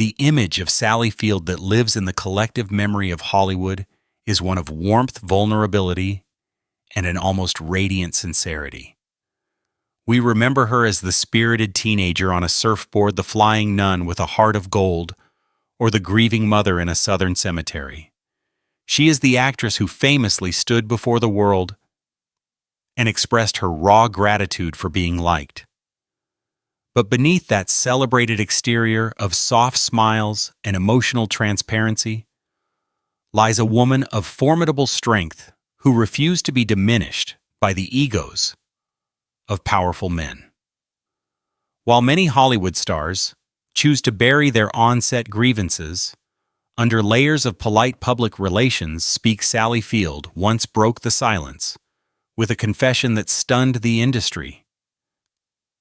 The image of Sally Field that lives in the collective memory of Hollywood is one of warmth, vulnerability, and an almost radiant sincerity. We remember her as the spirited teenager on a surfboard, the flying nun with a heart of gold, or the grieving mother in a southern cemetery. She is the actress who famously stood before the world and expressed her raw gratitude for being liked. But beneath that celebrated exterior of soft smiles and emotional transparency lies a woman of formidable strength who refused to be diminished by the egos of powerful men. While many Hollywood stars choose to bury their on-set grievances, under layers of polite public relations, Sally Field once broke the silence with a confession that stunned the industry.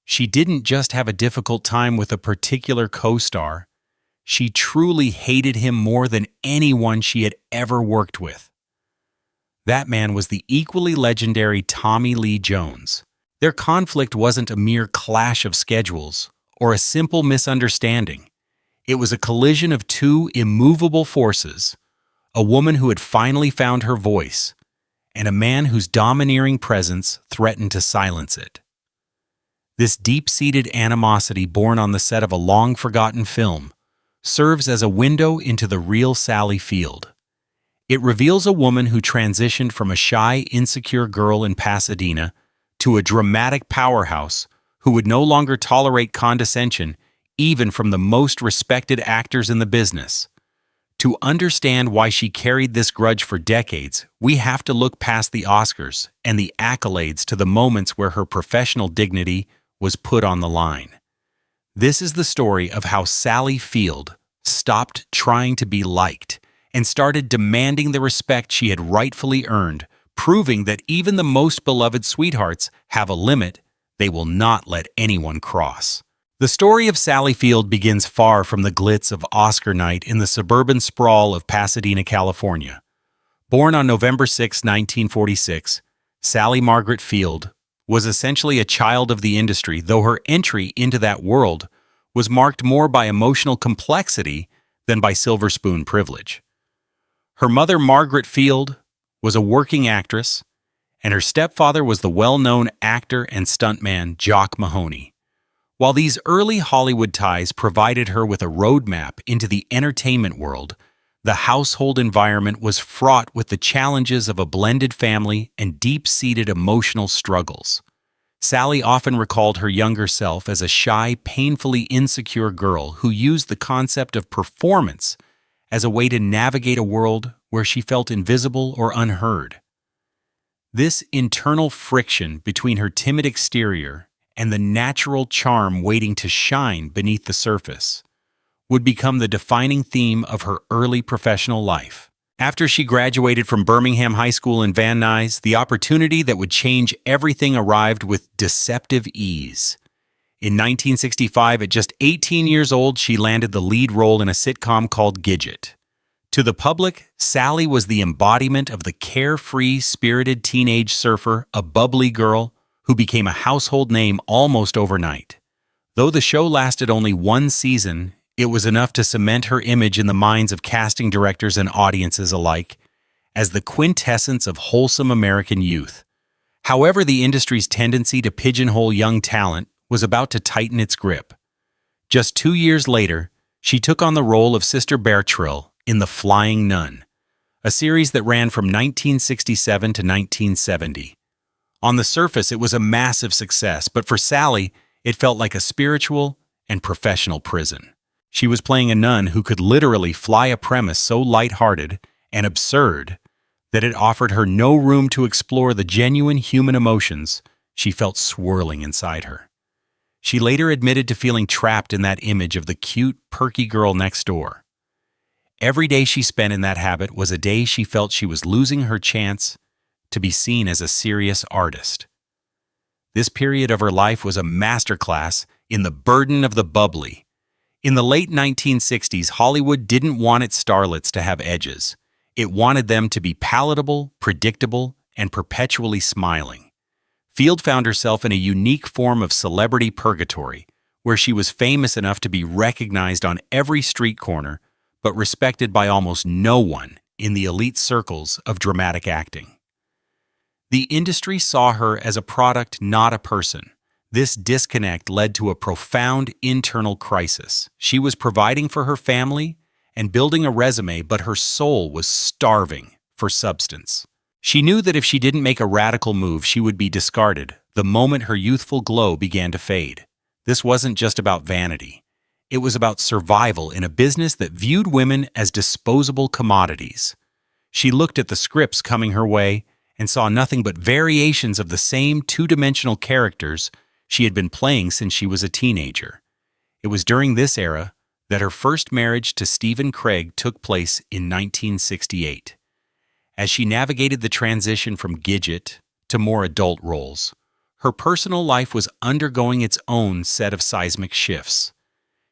She didn't just have a difficult time with a particular co-star, she truly hated him more than anyone she had ever worked with. That man was the equally legendary Tommy Lee Jones. Their conflict wasn't a mere clash of schedules or a simple misunderstanding. It was a collision of two immovable forces, a woman who had finally found her voice, and a man whose domineering presence threatened to silence it. This deep-seated animosity born on the set of a long-forgotten film serves as a window into the real Sally Field. It reveals a woman who transitioned from a shy, insecure girl in Pasadena to a dramatic powerhouse who would no longer tolerate condescension even from the most respected actors in the business. To understand why she carried this grudge for decades, we have to look past the Oscars and the accolades to the moments where her professional dignity was put on the line. This is the story of how Sally Field stopped trying to be liked and started demanding the respect she had rightfully earned, proving that even the most beloved sweethearts have a limit they will not let anyone cross. The story of Sally Field begins far from the glitz of Oscar night in the suburban sprawl of Pasadena, California. Born on November 6, 1946, Sally Margaret Field was essentially a child of the industry, though her entry into that world was marked more by emotional complexity than by silver spoon privilege. Her mother, Margaret Field, was a working actress, and her stepfather was the well-known actor and stuntman Jock Mahoney. While these early Hollywood ties provided her with a roadmap into the entertainment world, the household environment was fraught with the challenges of a blended family and deep-seated emotional struggles. Sally often recalled her younger self as a shy, painfully insecure girl who used the concept of performance as a way to navigate a world where she felt invisible or unheard. This internal friction between her timid exterior and the natural charm waiting to shine beneath the surface would become the defining theme of her early professional life. After she graduated from Birmingham High School in Van Nuys, the opportunity that would change everything arrived with deceptive ease. In 1965, at just 18 years old, she landed the lead role in a sitcom called Gidget. To the public, Sally was the embodiment of the carefree, spirited teenage surfer, a bubbly girl who became a household name almost overnight. Though the show lasted only one season, it was enough to cement her image in the minds of casting directors and audiences alike as the quintessence of wholesome American youth. However, the industry's tendency to pigeonhole young talent was about to tighten its grip. Just 2 years later, she took on the role of Sister Bertrill in The Flying Nun, a series that ran from 1967 to 1970. On the surface, it was a massive success, but for Sally, it felt like a spiritual and professional prison. She was playing a nun who could literally fly a premise so lighthearted and absurd that it offered her no room to explore the genuine human emotions she felt swirling inside her. She later admitted to feeling trapped in that image of the cute, perky girl next door. Every day she spent in that habit was a day she felt she was losing her chance to be seen as a serious artist. This period of her life was a masterclass in the burden of the bubbly. In the late 1960s, Hollywood didn't want its starlets to have edges. It wanted them to be palatable, predictable, and perpetually smiling. Field found herself in a unique form of celebrity purgatory, where she was famous enough to be recognized on every street corner, but respected by almost no one in the elite circles of dramatic acting. The industry saw her as a product, not a person. This disconnect led to a profound internal crisis. She was providing for her family and building a resume, but her soul was starving for substance. She knew that if she didn't make a radical move, she would be discarded the moment her youthful glow began to fade. This wasn't just about vanity. It was about survival in a business that viewed women as disposable commodities. She looked at the scripts coming her way and saw nothing but variations of the same two-dimensional characters she had been playing since she was a teenager. It was during this era that her first marriage to Stephen Craig took place in 1968. As she navigated the transition from Gidget to more adult roles, her personal life was undergoing its own set of seismic shifts.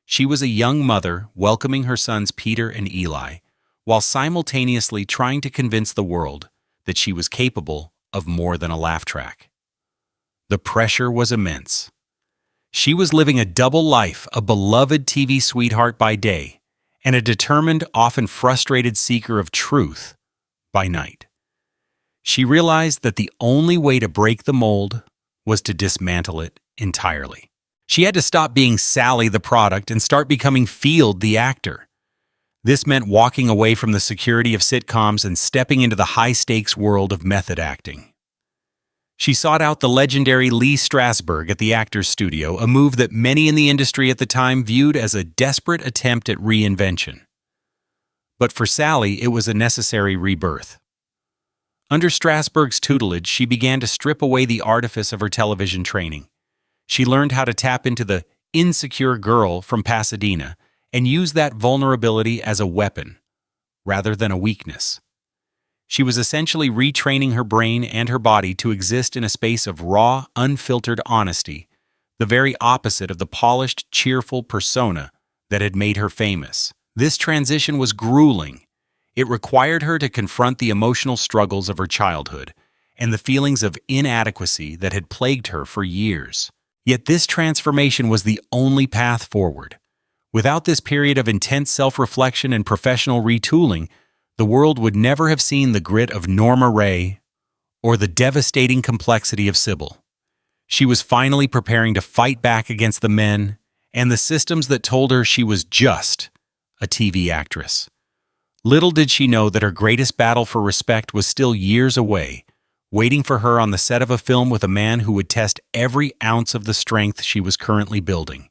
She was a young mother welcoming her sons Peter and Eli, while simultaneously trying to convince the world that she was capable of more than a laugh track. The pressure was immense. She was living a double life, a beloved TV sweetheart by day, and a determined, often frustrated seeker of truth by night. She realized that the only way to break the mold was to dismantle it entirely. She had to stop being Sally the product and start becoming Field the actor. This meant walking away from the security of sitcoms and stepping into the high-stakes world of method acting. She sought out the legendary Lee Strasberg at the Actors Studio, a move that many in the industry at the time viewed as a desperate attempt at reinvention. But for Sally, it was a necessary rebirth. Under Strasberg's tutelage, she began to strip away the artifice of her television training. She learned how to tap into the insecure girl from Pasadena and use that vulnerability as a weapon, rather than a weakness. She was essentially retraining her brain and her body to exist in a space of raw, unfiltered honesty, the very opposite of the polished, cheerful persona that had made her famous. This transition was grueling. It required her to confront the emotional struggles of her childhood and the feelings of inadequacy that had plagued her for years. Yet this transformation was the only path forward. Without this period of intense self-reflection and professional retooling, the world would never have seen the grit of Norma Ray or the devastating complexity of Sybil. She was finally preparing to fight back against the men and the systems that told her she was just a TV actress. Little did she know that her greatest battle for respect was still years away, waiting for her on the set of a film with a man who would test every ounce of the strength she was currently building.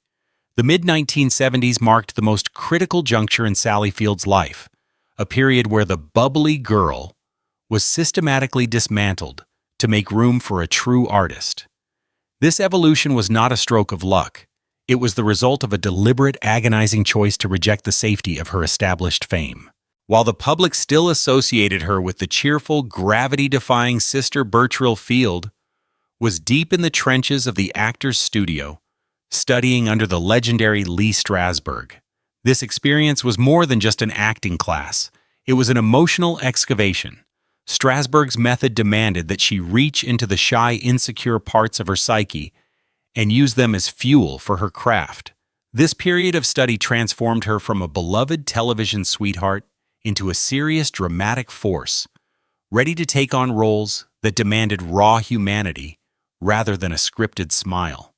The mid-1970s marked the most critical juncture in Sally Field's life, a period where the bubbly girl was systematically dismantled to make room for a true artist. This evolution was not a stroke of luck. It was the result of a deliberate, agonizing choice to reject the safety of her established fame. While the public still associated her with the cheerful, gravity-defying Sister Bertrill Field, was deep in the trenches of the Actors Studio, studying under the legendary Lee Strasberg. This experience was more than just an acting class. It was an emotional excavation. Strasberg's method demanded that she reach into the shy, insecure parts of her psyche and use them as fuel for her craft. This period of study transformed her from a beloved television sweetheart into a serious, dramatic force, ready to take on roles that demanded raw humanity rather than a scripted smile.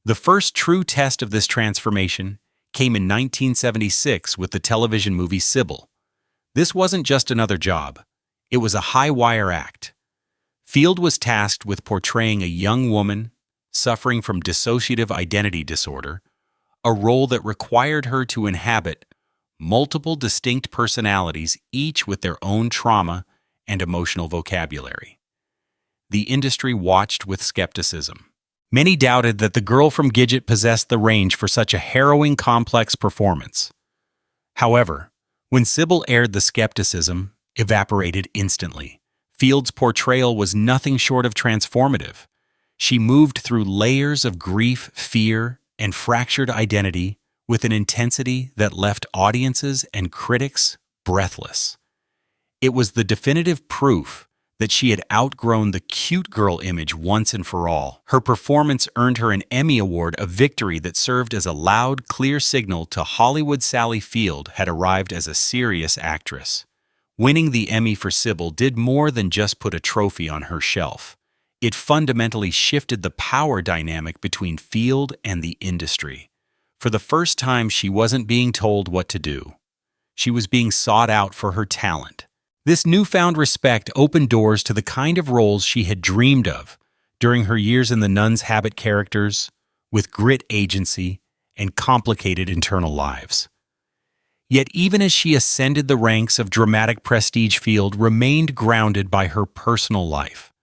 The first true test of this transformation came in 1976 with the television movie Sybil. This wasn't just another job. It was a high-wire act. Field was tasked with portraying a young woman suffering from dissociative identity disorder, a role that required her to inhabit multiple distinct personalities, each with their own trauma and emotional vocabulary. The industry watched with skepticism. Many doubted that the girl from Gidget possessed the range for such a harrowing, complex performance. However, when Sybil aired, the skepticism evaporated instantly. Field's portrayal was nothing short of transformative. She moved through layers of grief, fear, and fractured identity with an intensity that left audiences and critics breathless. It was the definitive proof that she had outgrown the cute girl image once and for all. Her performance earned her an Emmy Award, a victory that served as a loud, clear signal to Hollywood Sally Field had arrived as a serious actress. Winning the Emmy for Sybil did more than just put a trophy on her shelf. It fundamentally shifted the power dynamic between Field and the industry. For the first time, she wasn't being told what to do. She was being sought out for her talent. This newfound respect opened doors to the kind of roles she had dreamed of during her years in The Nun's Habit characters, with grit, agency, and complicated internal lives. Yet even as she ascended the ranks of dramatic prestige, Field remained grounded by her personal life.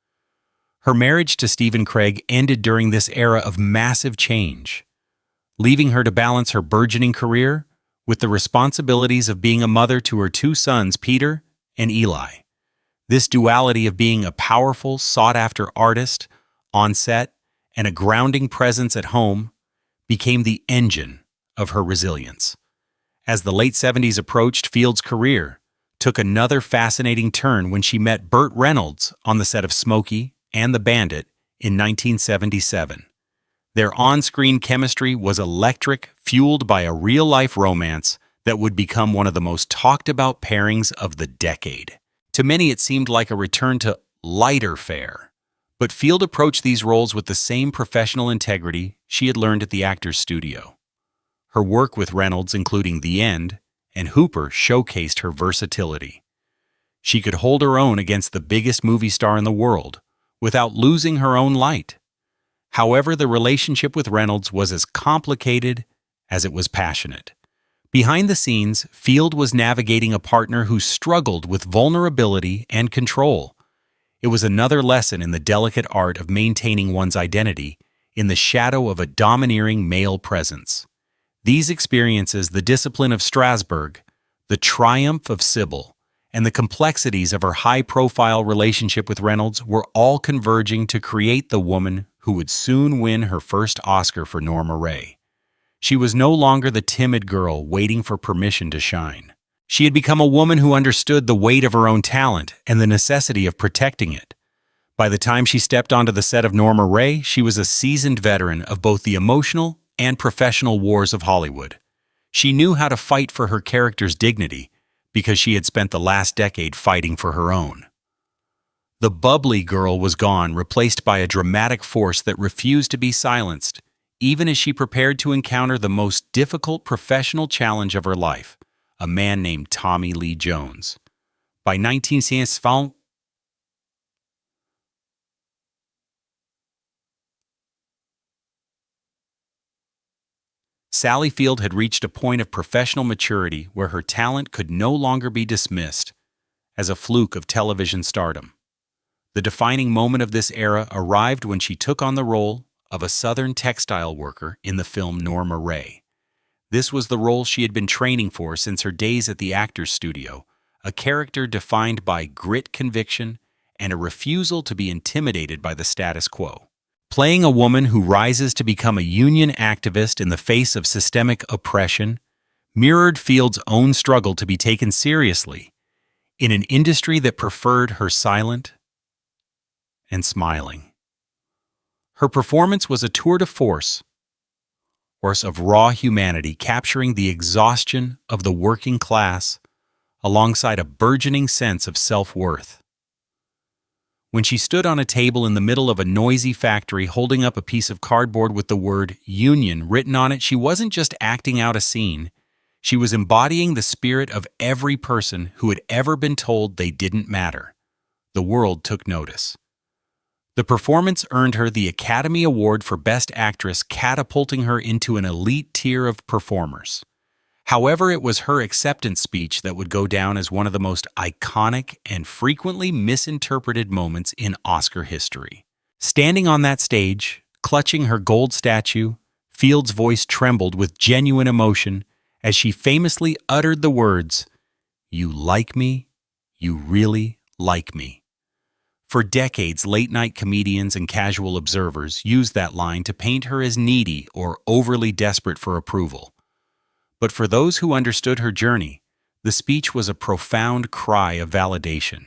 Her marriage to Stephen Craig ended during this era of massive change, leaving her to balance her burgeoning career with the responsibilities of being a mother to her two sons, Peter and Eli. This duality of being a powerful, sought-after artist on set and a grounding presence at home became the engine of her resilience. As the late 70s approached, Field's career took another fascinating turn when she met Burt Reynolds on the set of Smokey and the Bandit in 1977. Their on-screen chemistry was electric, fueled by a real-life romance that would become one of the most talked-about pairings of the decade. To many, it seemed like a return to lighter fare, but Field approached these roles with the same professional integrity she had learned at the Actors Studio. Her work with Reynolds, including The End and Hooper, showcased her versatility. She could hold her own against the biggest movie star in the world without losing her own light. However, the relationship with Reynolds was as complicated as it was passionate. Behind the scenes, Field was navigating a partner who struggled with vulnerability and control. It was another lesson in the delicate art of maintaining one's identity in the shadow of a domineering male presence. These experiences, the discipline of Strasbourg, the triumph of Sybil, and the complexities of her high-profile relationship with Reynolds were all converging to create the woman who would soon win her first Oscar for Norma Rae. She was no longer the timid girl waiting for permission to shine. She had become a woman who understood the weight of her own talent and the necessity of protecting it. By the time she stepped onto the set of Norma Rae, she was a seasoned veteran of both the emotional and professional wars of Hollywood. She knew how to fight for her character's dignity because she had spent the last decade fighting for her own. The bubbly girl was gone, replaced by a dramatic force that refused to be silenced, even as she prepared to encounter the most difficult professional challenge of her life, a man named Tommy Lee Jones. By 1975, Sally Field had reached a point of professional maturity where her talent could no longer be dismissed as a fluke of television stardom. The defining moment of this era arrived when she took on the role of a Southern textile worker in the film Norma Rae. This was the role she had been training for since her days at the Actors Studio, a character defined by grit, conviction, and a refusal to be intimidated by the status quo. Playing a woman who rises to become a union activist in the face of systemic oppression mirrored Field's own struggle to be taken seriously in an industry that preferred her silent and smiling. Her performance was a tour de force of raw humanity, capturing the exhaustion of the working class alongside a burgeoning sense of self-worth. When she stood on a table in the middle of a noisy factory holding up a piece of cardboard with the word "union" written on it, she wasn't just acting out a scene. She was embodying the spirit of every person who had ever been told they didn't matter. The world took notice. The performance earned her the Academy Award for Best Actress, catapulting her into an elite tier of performers. However, it was her acceptance speech that would go down as one of the most iconic and frequently misinterpreted moments in Oscar history. Standing on that stage, clutching her gold statue, Field's voice trembled with genuine emotion as she famously uttered the words, "You like me? You really like me." For decades, late-night comedians and casual observers used that line to paint her as needy or overly desperate for approval. But for those who understood her journey, the speech was a profound cry of validation.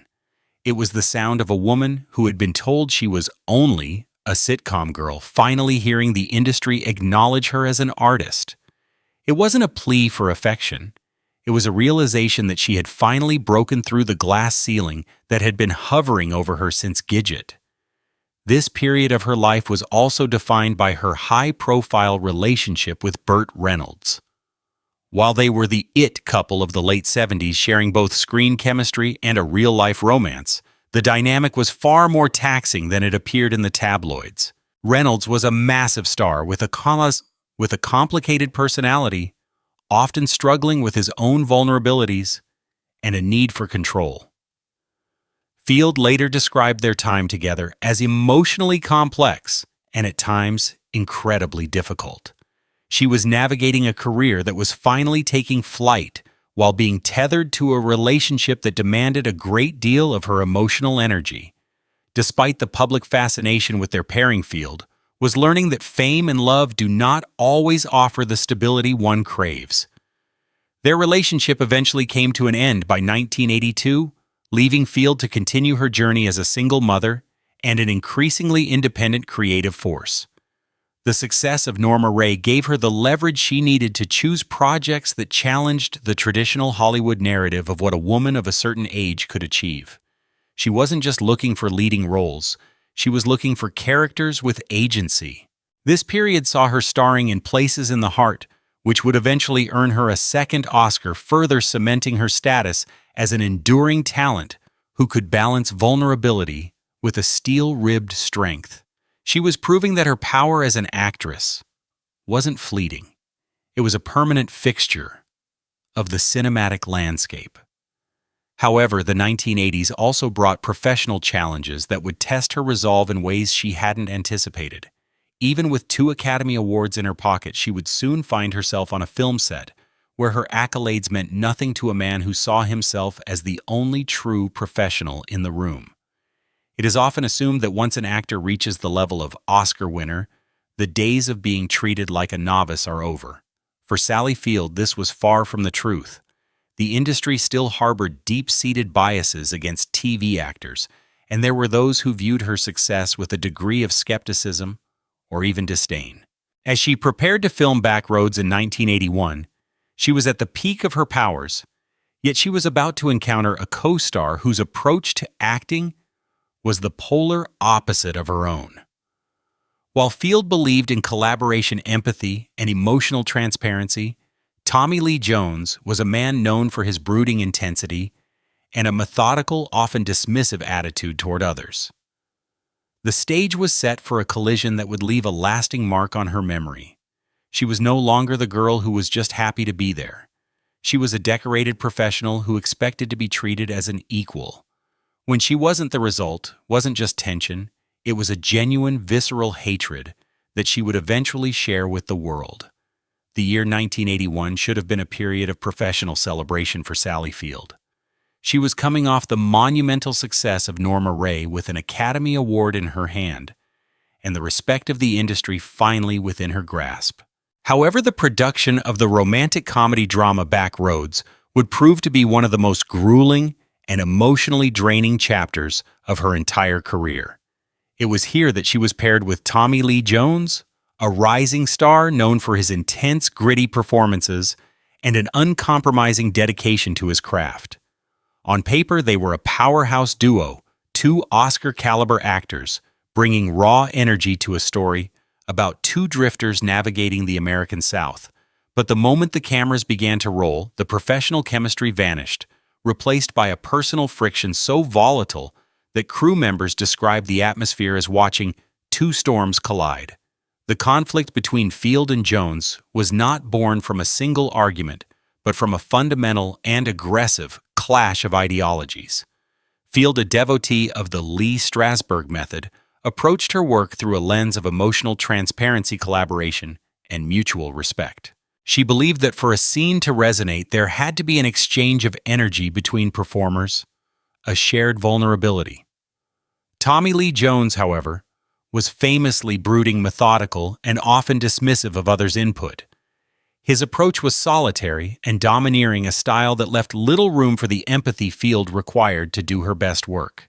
It was the sound of a woman who had been told she was only a sitcom girl finally hearing the industry acknowledge her as an artist. It wasn't a plea for affection. It was a realization that she had finally broken through the glass ceiling that had been hovering over her since Gidget. This period of her life was also defined by her high-profile relationship with Burt Reynolds. While they were the it couple of the late 70s, sharing both screen chemistry and a real-life romance, the dynamic was far more taxing than it appeared in the tabloids. Reynolds was a massive star with a complicated personality, often struggling with his own vulnerabilities and a need for control. Field later described their time together as emotionally complex and at times incredibly difficult. She was navigating a career that was finally taking flight while being tethered to a relationship that demanded a great deal of her emotional energy. Despite the public fascination with their pairing, Field was learning that fame and love do not always offer the stability one craves. Their relationship eventually came to an end by 1982, leaving Field to continue her journey as a single mother and an increasingly independent creative force. The success of Norma Rae gave her the leverage she needed to choose projects that challenged the traditional Hollywood narrative of what a woman of a certain age could achieve. She wasn't just looking for leading roles, she was looking for characters with agency. This period saw her starring in Places in the Heart, which would eventually earn her a second Oscar, further cementing her status as an enduring talent who could balance vulnerability with a steel-ribbed strength. She was proving that her power as an actress wasn't fleeting. It was a permanent fixture of the cinematic landscape. However, the 1980s also brought professional challenges that would test her resolve in ways she hadn't anticipated. Even with 2 Academy Awards in her pocket, she would soon find herself on a film set where her accolades meant nothing to a man who saw himself as the only true professional in the room. It is often assumed that once an actor reaches the level of Oscar winner, the days of being treated like a novice are over. For Sally Field, this was far from the truth. The industry still harbored deep-seated biases against TV actors, and there were those who viewed her success with a degree of skepticism or even disdain. As she prepared to film Backroads in 1981, she was at the peak of her powers, yet she was about to encounter a co-star whose approach to acting was the polar opposite of her own. While Field believed in collaboration, empathy, and emotional transparency, Tommy Lee Jones was a man known for his brooding intensity and a methodical, often dismissive attitude toward others. The stage was set for a collision that would leave a lasting mark on her memory. She was no longer the girl who was just happy to be there. She was a decorated professional who expected to be treated as an equal. When she wasn't, the result wasn't just tension, it was a genuine, visceral hatred that she would eventually share with the world. The year 1981 should have been a period of professional celebration for Sally Field. She was coming off the monumental success of Norma Rae with an Academy Award in her hand, and the respect of the industry finally within her grasp. However, the production of the romantic comedy drama Backroads would prove to be one of the most grueling and emotionally draining chapters of her entire career. It was here that she was paired with Tommy Lee Jones, a rising star known for his intense, gritty performances and an uncompromising dedication to his craft. On paper, they were a powerhouse duo, 2 Oscar-caliber actors, bringing raw energy to a story about 2 drifters navigating the American South. But the moment the cameras began to roll, the professional chemistry vanished, replaced by a personal friction so volatile that crew members described the atmosphere as watching 2 storms collide. The conflict between Field and Jones was not born from a single argument, but from a fundamental and aggressive clash of ideologies. Field, a devotee of the Lee Strasberg method, approached her work through a lens of emotional transparency, collaboration, and mutual respect. She believed that for a scene to resonate, there had to be an exchange of energy between performers, a shared vulnerability. Tommy Lee Jones, however, was famously brooding, methodical, and often dismissive of others' input. His approach was solitary and domineering, a style that left little room for the empathy Field required to do her best work.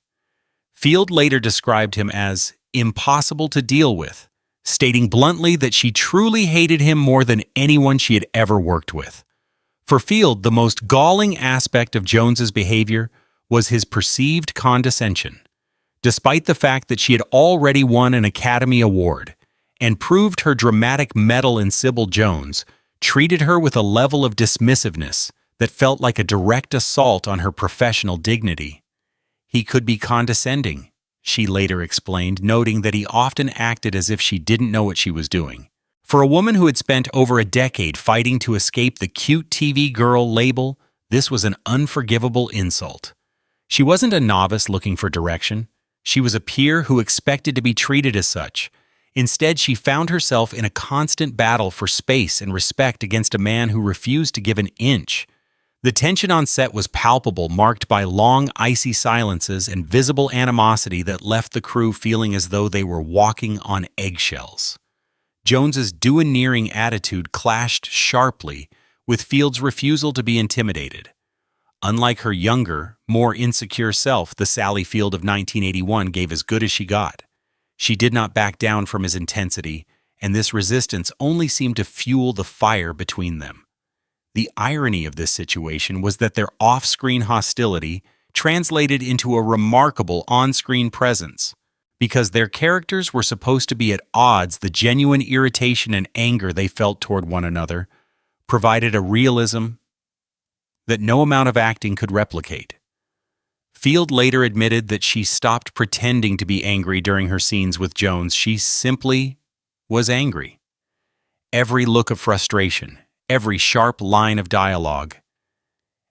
Field later described him as impossible to deal with, stating bluntly that she truly hated him more than anyone she had ever worked with. For Field, the most galling aspect of Jones's behavior was his perceived condescension. Despite the fact that she had already won an Academy Award and proved her dramatic mettle in Sybil Jones, treated her with a level of dismissiveness that felt like a direct assault on her professional dignity. He could be condescending, she later explained, noting that he often acted as if she didn't know what she was doing. For a woman who had spent over a decade fighting to escape the cute TV girl label, this was an unforgivable insult. She wasn't a novice looking for direction. She was a peer who expected to be treated as such. Instead, she found herself in a constant battle for space and respect against a man who refused to give an inch. The tension on set was palpable, marked by long, icy silences and visible animosity that left the crew feeling as though they were walking on eggshells. Jones's domineering attitude clashed sharply with Field's refusal to be intimidated. Unlike her younger, more insecure self, the Sally Field of 1981 gave as good as she got. She did not back down from his intensity, and this resistance only seemed to fuel the fire between them. The irony of this situation was that their off-screen hostility translated into a remarkable on-screen presence. Because their characters were supposed to be at odds, the genuine irritation and anger they felt toward one another provided a realism that no amount of acting could replicate. Field later admitted that she stopped pretending to be angry during her scenes with Jones. She simply was angry. Every look of frustration, every sharp line of dialogue,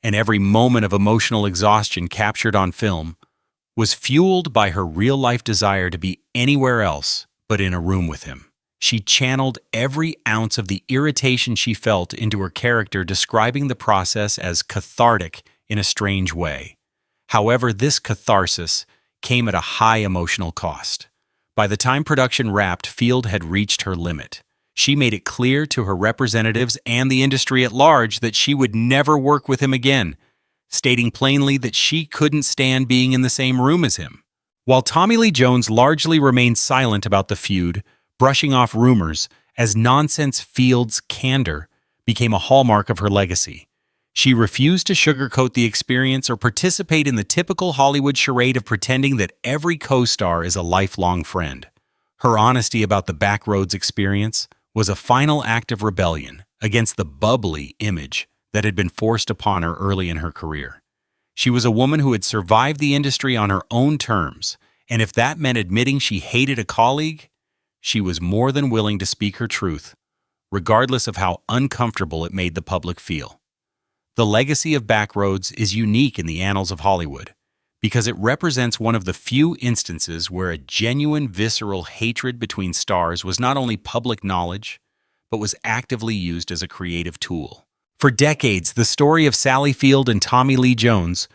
and every moment of emotional exhaustion captured on film was fueled by her real-life desire to be anywhere else but in a room with him. She channeled every ounce of the irritation she felt into her character, describing the process as cathartic in a strange way. However, this catharsis came at a high emotional cost. By the time production wrapped, Field had reached her limit. She made it clear to her representatives and the industry at large that she would never work with him again, stating plainly that she couldn't stand being in the same room as him. While Tommy Lee Jones largely remained silent about the feud, brushing off rumors as nonsense, Field's candor became a hallmark of her legacy. She refused to sugarcoat the experience or participate in the typical Hollywood charade of pretending that every co-star is a lifelong friend. Her honesty about the Backroads experience was a final act of rebellion against the bubbly image that had been forced upon her early in her career. She was a woman who had survived the industry on her own terms, and if that meant admitting she hated a colleague, she was more than willing to speak her truth, regardless of how uncomfortable it made the public feel. The legacy of Backroads is unique in the annals of Hollywood because it represents one of the few instances where a genuine visceral hatred between stars was not only public knowledge, but was actively used as a creative tool. For decades, the story of Sally Field and Tommy Lee Jones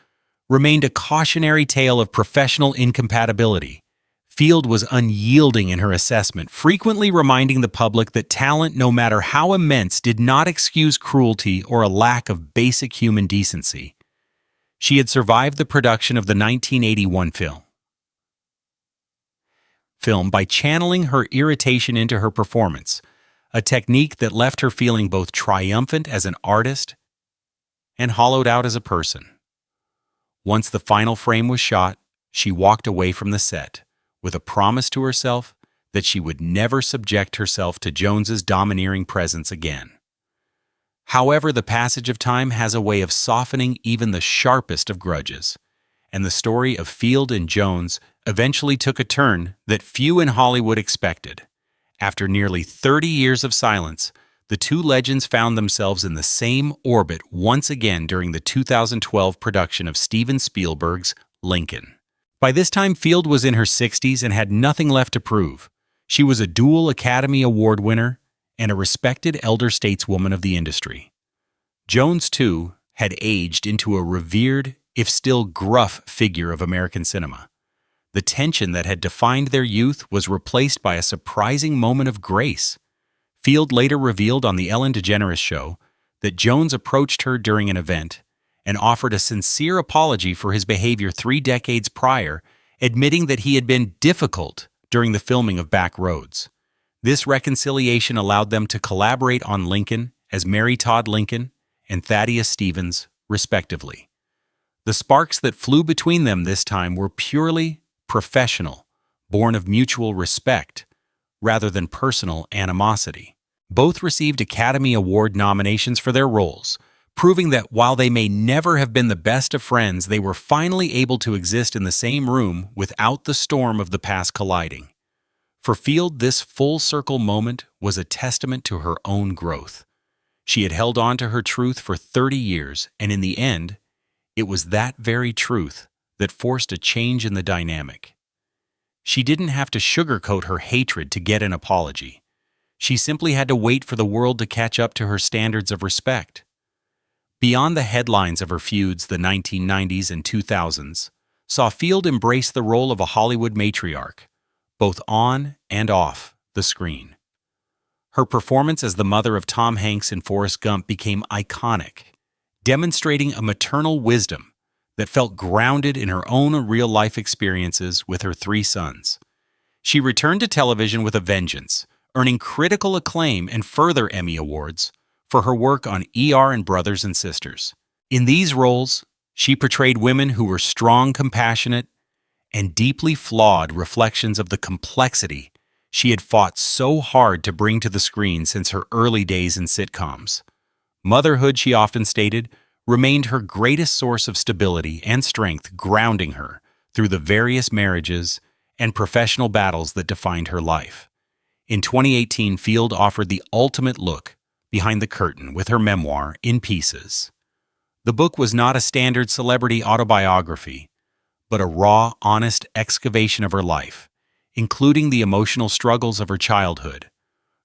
remained a cautionary tale of professional incompatibility. Field was unyielding in her assessment, frequently reminding the public that talent, no matter how immense, did not excuse cruelty or a lack of basic human decency. She had survived the production of the 1981 film by channeling her irritation into her performance, a technique that left her feeling both triumphant as an artist and hollowed out as a person. Once the final frame was shot, she walked away from the set with a promise to herself that she would never subject herself to Jones's domineering presence again. However, the passage of time has a way of softening even the sharpest of grudges, and the story of Field and Jones eventually took a turn that few in Hollywood expected. After nearly 30 years of silence, the two legends found themselves in the same orbit once again during the 2012 production of Steven Spielberg's Lincoln. By this time, Field was in her 60s and had nothing left to prove. She was a dual Academy Award winner and a respected elder stateswoman of the industry. Jones, too, had aged into a revered, if still gruff, figure of American cinema. The tension that had defined their youth was replaced by a surprising moment of grace. Field later revealed on The Ellen DeGeneres Show that Jones approached her during an event and offered a sincere apology for his behavior 3 decades prior admitting that he had been difficult during the filming of Back Roads. This reconciliation allowed them to collaborate on Lincoln as Mary Todd Lincoln and Thaddeus Stevens, respectively. The sparks that flew between them this time were purely professional, born of mutual respect, rather than personal animosity. Both received Academy Award nominations for their roles, proving that while they may never have been the best of friends, they were finally able to exist in the same room without the storm of the past colliding. For Field, this full-circle moment was a testament to her own growth. She had held on to her truth for 30 years, and in the end, it was that very truth that forced a change in the dynamic. She didn't have to sugarcoat her hatred to get an apology. She simply had to wait for the world to catch up to her standards of respect. Beyond the headlines of her feuds, the 1990s and 2000s saw Field embrace the role of a Hollywood matriarch, both on and off the screen. Her performance as the mother of Tom Hanks in Forrest Gump became iconic, demonstrating a maternal wisdom that felt grounded in her own real-life experiences with her 3 sons. She returned to television with a vengeance, earning critical acclaim and further Emmy Awards for her work on ER and Brothers and Sisters. In these roles, she portrayed women who were strong, compassionate, and deeply flawed reflections of the complexity she had fought so hard to bring to the screen since her early days in sitcoms. Motherhood, she often stated, remained her greatest source of stability and strength, grounding her through the various marriages and professional battles that defined her life. In 2018, Field offered the ultimate look behind the curtain with her memoir, In Pieces. The book was not a standard celebrity autobiography, but a raw, honest excavation of her life, including the emotional struggles of her childhood,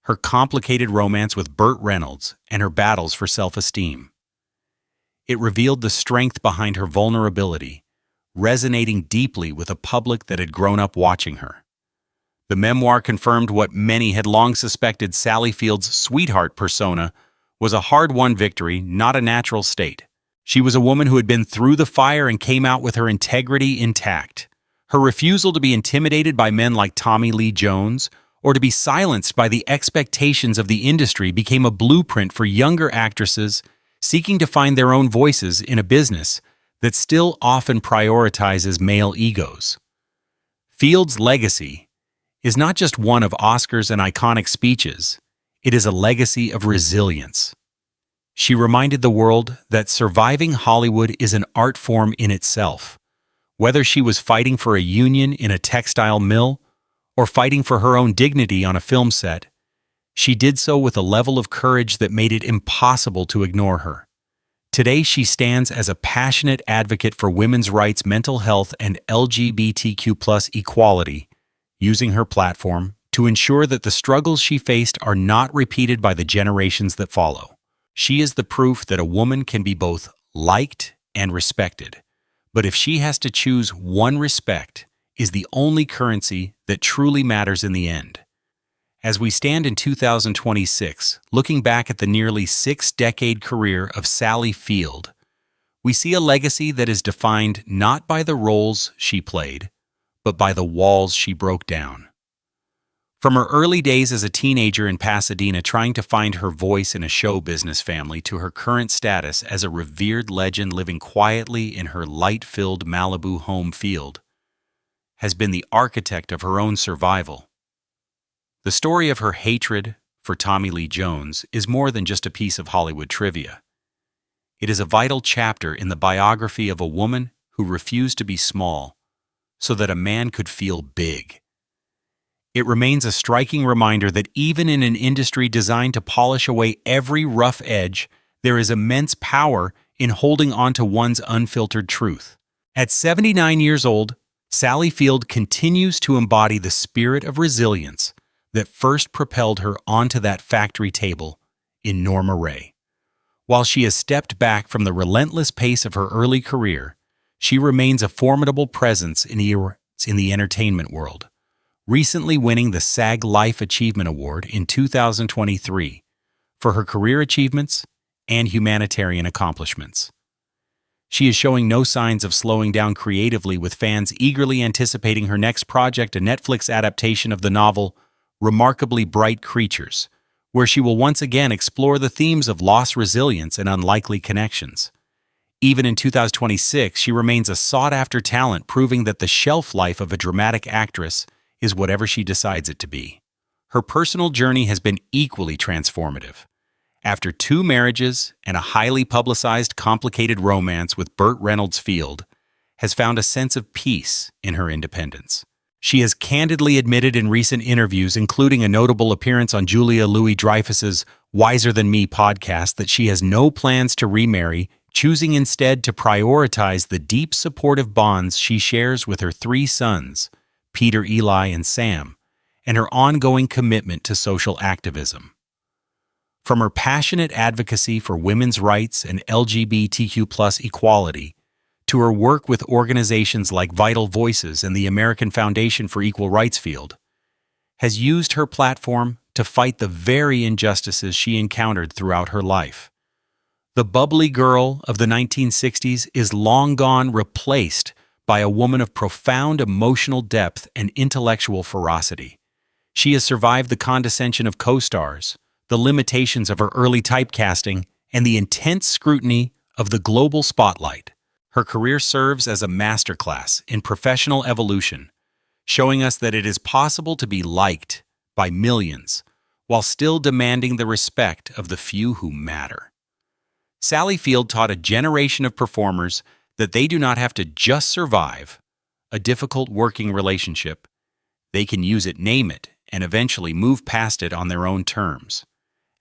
her complicated romance with Burt Reynolds, and her battles for self-esteem. It revealed the strength behind her vulnerability, resonating deeply with a public that had grown up watching her. The memoir confirmed what many had long suspected: Sally Field's sweetheart persona was a hard-won victory, not a natural state. She was a woman who had been through the fire and came out with her integrity intact. Her refusal to be intimidated by men like Tommy Lee Jones or to be silenced by the expectations of the industry became a blueprint for younger actresses seeking to find their own voices in a business that still often prioritizes male egos. Field's legacy is not just one of Oscars and iconic speeches, it is a legacy of resilience. She reminded the world that surviving Hollywood is an art form in itself. Whether she was fighting for a union in a textile mill or fighting for her own dignity on a film set, she did so with a level of courage that made it impossible to ignore her. Today, she stands as a passionate advocate for women's rights, mental health, and LGBTQ+ equality, using her platform to ensure that the struggles she faced are not repeated by the generations that follow. She is the proof that a woman can be both liked and respected. But if she has to choose one, respect is the only currency that truly matters in the end. As we stand in 2026, looking back at the nearly 6-decade career of Sally Field, we see a legacy that is defined not by the roles she played, but by the walls she broke down. From her early days as a teenager in Pasadena trying to find her voice in a show business family to her current status as a revered legend living quietly in her light-filled Malibu home, Field has been the architect of her own survival. The story of her hatred for Tommy Lee Jones is more than just a piece of Hollywood trivia. It is a vital chapter in the biography of a woman who refused to be small so that a man could feel big. It remains a striking reminder that even in an industry designed to polish away every rough edge, there is immense power in holding on to one's unfiltered truth. At 79 years old, Sally Field continues to embody the spirit of resilience that first propelled her onto that factory table in Norma Rae. While she has stepped back from the relentless pace of her early career, she remains a formidable presence in the entertainment world, recently winning the SAG Life Achievement Award in 2023 for her career achievements and humanitarian accomplishments. She is showing no signs of slowing down creatively, with fans eagerly anticipating her next project, a Netflix adaptation of the novel Remarkably Bright Creatures, where she will once again explore the themes of lost resilience and unlikely connections. Even in 2026, she remains a sought-after talent, proving that the shelf life of a dramatic actress is whatever she decides it to be. Her personal journey has been equally transformative. After 2 marriages and a highly publicized, complicated romance with Burt Reynolds Field, has found a sense of peace in her independence. She has candidly admitted in recent interviews, including a notable appearance on Julia Louis-Dreyfus's Wiser Than Me podcast, that she has no plans to remarry, choosing instead to prioritize the deep supportive bonds she shares with her 3 sons, Peter, Eli, and Sam, and her ongoing commitment to social activism. From her passionate advocacy for women's rights and LGBTQ+ equality, to her work with organizations like Vital Voices and the American Foundation for Equal Rights Field, has used her platform to fight the very injustices she encountered throughout her life. The bubbly girl of the 1960s is long gone, replaced by a woman of profound emotional depth and intellectual ferocity. She has survived the condescension of co-stars, the limitations of her early typecasting, and the intense scrutiny of the global spotlight. Her career serves as a masterclass in professional evolution, showing us that it is possible to be liked by millions while still demanding the respect of the few who matter. Sally Field taught a generation of performers that they do not have to just survive a difficult working relationship. They can use it, name it, and eventually move past it on their own terms.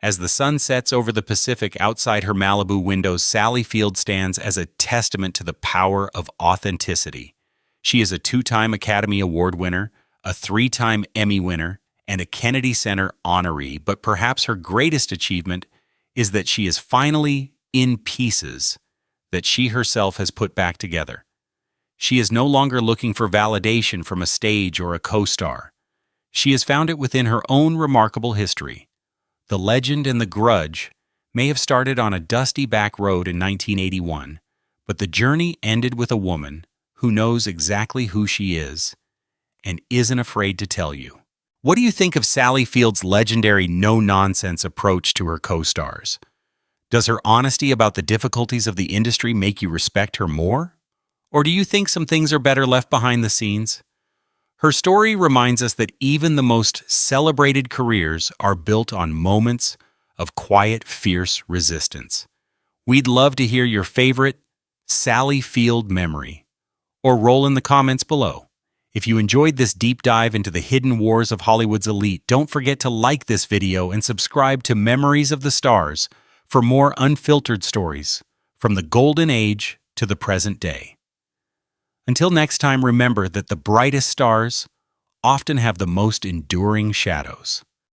As the sun sets over the Pacific outside her Malibu windows, Sally Field stands as a testament to the power of authenticity. She is a 2-time Academy Award winner, a 3-time Emmy winner, and a Kennedy Center honoree, but perhaps her greatest achievement is that she is finally in pieces that she herself has put back together. She is no longer looking for validation from a stage or a co-star. She has found it within her own remarkable history. The Legend and the Grudge may have started on a dusty back road in 1981, but the journey ended with a woman who knows exactly who she is and isn't afraid to tell you. What do you think of Sally Field's legendary no-nonsense approach to her co-stars? Does her honesty about the difficulties of the industry make you respect her more? Or do you think some things are better left behind the scenes? Her story reminds us that even the most celebrated careers are built on moments of quiet, fierce resistance. We'd love to hear your favorite Sally Field memory, or roll in the comments below. If you enjoyed this deep dive into the hidden wars of Hollywood's elite, don't forget to like this video and subscribe to Memories of the Stars for more unfiltered stories from the golden age to the present day. Until next time, remember that the brightest stars often have the most enduring shadows.